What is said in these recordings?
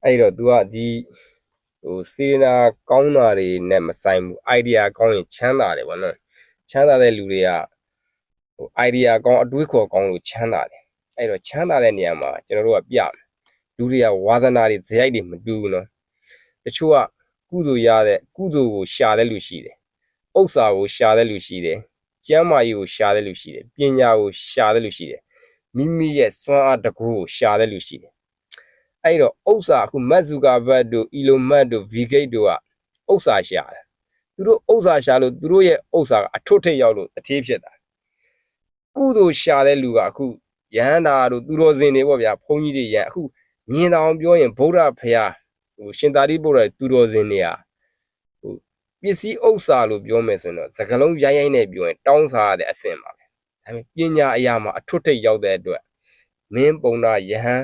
အဲ့တော့ तू ကဒီစေရနာကောင်းတာတွေနဲ့မဆိုင်ဘူး idea ကောင်းရင်ချမ်းသာတယ်ဗောနော်ချမ်းသာတဲ့လူတွေကidea ကောင်းအတွေးခေါ်ကောင်းလို့ချမ်းသာတယ်အဲ့တော့ချမ်းသာတဲ့နေရာမှာကျွန်တော်တို့ကပြမယ်လူတွေကဝါသနာတွေဇယိုက်တွေမတူဘူးနော်တချို့ကကုသိုလ်ရတဲ့ကုသိုလ်ကိုရှာတဲ့လူရှိတယ်ဥစ္စာကိုရှာတဲ့လူရှိတယ်ကျမ်းမာရေးကိုရှာတဲ့လူရှိတယ်ပညာကိုရှာတဲ့လူရှိတယ်မိမိရဲ့စွမ်းအားတကူကိုရှာတဲ့လူရှိတယ်အဲ့တော့ဥစ္စာအခုမက်ဇူကာဘတ်တို့အီလိုမတ်တို့ဗီဂိတ်တို့ကဥစ္စာရှာတယ်သူတို့ဥစ္စာရှာလို့သူတို့ရဲ့ဥစ္စာကအထွတ်ထိပ်ရောက်လို့အသေးဖြစ်တာကုသိုလ်ရှာတဲ့လူကအခုယဟန္တာတို့သူတော်စင်တွေပေါ့ဗျာဘုန်းကြီးတွေရအခုမြင်တော်ပြောရင်ဗုဒ္ဓဖရာရှင်သာရိပုတ္တရာသူတော်စင်တွေကပစ္စည်းဥစ္စာလို့ပြောမယ်ဆိုရင်တော့စကလုံးရိုင်းနဲ့ပြောရင်တောင်းစားရတဲ့အဆင့်ပါပဲဒါပေမဲ့ပညာအရာမှာအထွတ်ထိပ်ရောက်တဲ့အတွက်မင်းပုံနာယဟန်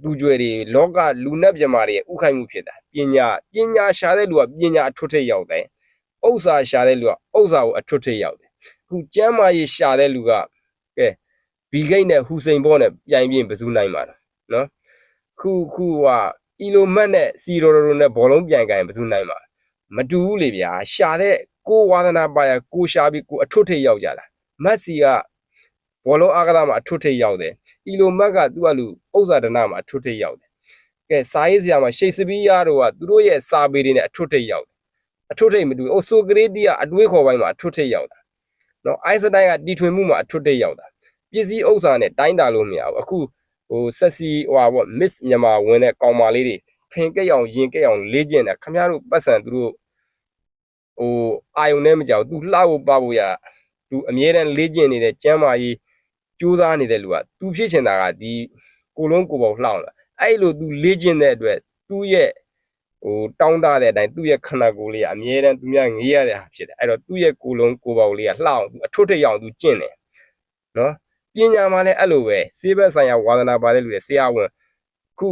သူကြွယ်တွေလောကလူနတ်မြမာတွေဥခိုင်မှုဖြစ်တာပညာရှာတဲ့လူကပညာအထွတ်ထိပ်ရောက်တယ်ဥစ္စာရှာတဲ့လူကဥစ္စာကိုအထွတ်ထိပ်ရောက်တယ်အခုကျမ်းမာရေးရှာတဲ့လူကကဲဘီဂိတ်နဲ့ဟူစိန်ဘောနဲ့ပြိုင်ပြင်းဘယ်သူနိုင်မှာလဲနော်ခုအီလိုမတ်နဲ့စီရိုရိုနဲ့ဘောလုံးပြိုင်ကြရင်ဘယ်သူနိုင်မှာမတူဘူးလေဗျာရှာတဲ့ကိုဝါသနာပါရကိုရှာပြီးကိုအထွတ်ထိပ်ရောက်ကြတာမက်ဆီကဘောလုံးအားကစားမှာအထွတ်ထိပ်ရောက်တယ်အီလိုမတ်ကသူ့အလူဥစ္စာဒနာမှာအထွတ်ထိပ်ရောက်တယ်ကဲစာရေးဆရာမှာရှေ့စပီးယားတို့ကသူတို့ရဲ့စာပေတွေနဲ့အထွတ်ထိပ်ရောက်တယ်အထွတ်ထိပ်မတူဘူးဆိုကရေတီကအတွေးခေါ်ပိုင်းမှာအထွတ်ထိပ်ရောက်တာနော်အိုင်းစတိုင်းကတီထွင်မှုမှာအထွတ်ထိပ်ရောက်တာပစ္စည်းဥစ္စာနဲ့တိုင်းတာလို့မရဘူးအခုဆက်စီပေါ့ miss မြန်မာဝင်တဲ့ကောင်မလေးတွေဖင်ကက်အောင်ရင်ကက်အောင်လေ့ကျင့်တယ်ခင်ဗျားတို့ပတ်စံသူတို့အာယုံနဲ့မကြောက်သူလှဖို့ပဖို့ရသူအမြဲတမ်းလေ့ကျင့်နေတဲ့ကျမ်းမာရေးကြိုးစားနေတဲ့လူကသူဖြစ်ချင်တာကဒီကိုလုံးကိုပေါလှအောင်လားအဲ့လိုသူလေ့ကျင့်တဲ့အတွက်သူ့ရဲ့တောင်းတတဲ့အတိုင်းသူ့ရဲ့ခန္ဓာကိုယ်လေးကအမြဲတမ်းသူများငေးရတဲ့ဟာဖြစ်တယ်အဲ့တော့သူ့ရဲ့ကိုလုံးကိုပေါလေးကလှအောင်သူအထွတ်ထိပ်အောင်သူကျင့်တယ်နော်ပညာမှာလည်းအဲ့လိုပဲစေဘက်ဆိုင်ရာဝါသနာပါတဲ့လူတွေဆရာဝန်ခု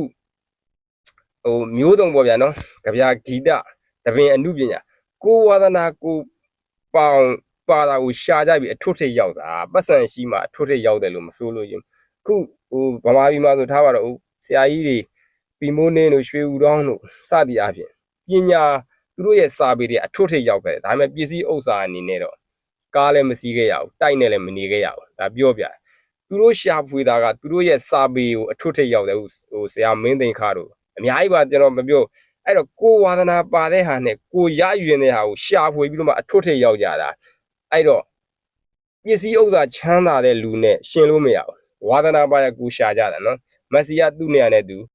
မျိုးစုံပေါ့ဗျာနော်ကြပြဂီတတပင်အမှုပညာကိုဝါသနာကိုပါတာကိုရှာကြပြီးအထွတ်ထိပ်ရောက်တာပတ်စံရှိမှအထွတ်ထိပ်ရောက်တယ်လို့မဆိုလို့ရင်ခုဗမာပြည်မှာဆိုထားပါတော့ဆရာကြီးတွေပီမိုးနင်းတို့ရွှေဦးတောင်းတို့စသည်အပြင်ပညာသူတို့ရဲ့စာပေတွေအထွတ်ထိပ်ရောက်ခဲ့တယ်ဒါပေမဲ့ပစ္စည်းဥစ္စာအနေနဲ့တော့ကားလည်းမစီးခဲ့ရဘူးတိုက်နဲ့လည်းမနေခဲ့ရဘူးဒါပြောပြသူတို့ရှာဖွေတာကသူတို့ရဲ့စာပေကိုအထွတ်ထိပ်ရောက်တယ်ဆရာမင်းသိန်းခါတို့အများကြီးပါကျွန်တော်မပြောအဲ့တော့ကိုဝါသနာပါတဲ့ဟာနဲ့ကိုရယူနေတဲ့ဟာကိုရှာဖွေပြီးတော့မှအထွတ်ထိပ်ရောက်ကြတာအဲ့တော့ပစ္စည်းဥစ္စာချမ်းသာတဲ့လူနဲ့ရှင်လို့မရဘူးဝါသနာပါရကိုရှာကြတာနော်မက်ဆီကသူ့နေရာနဲ့သူ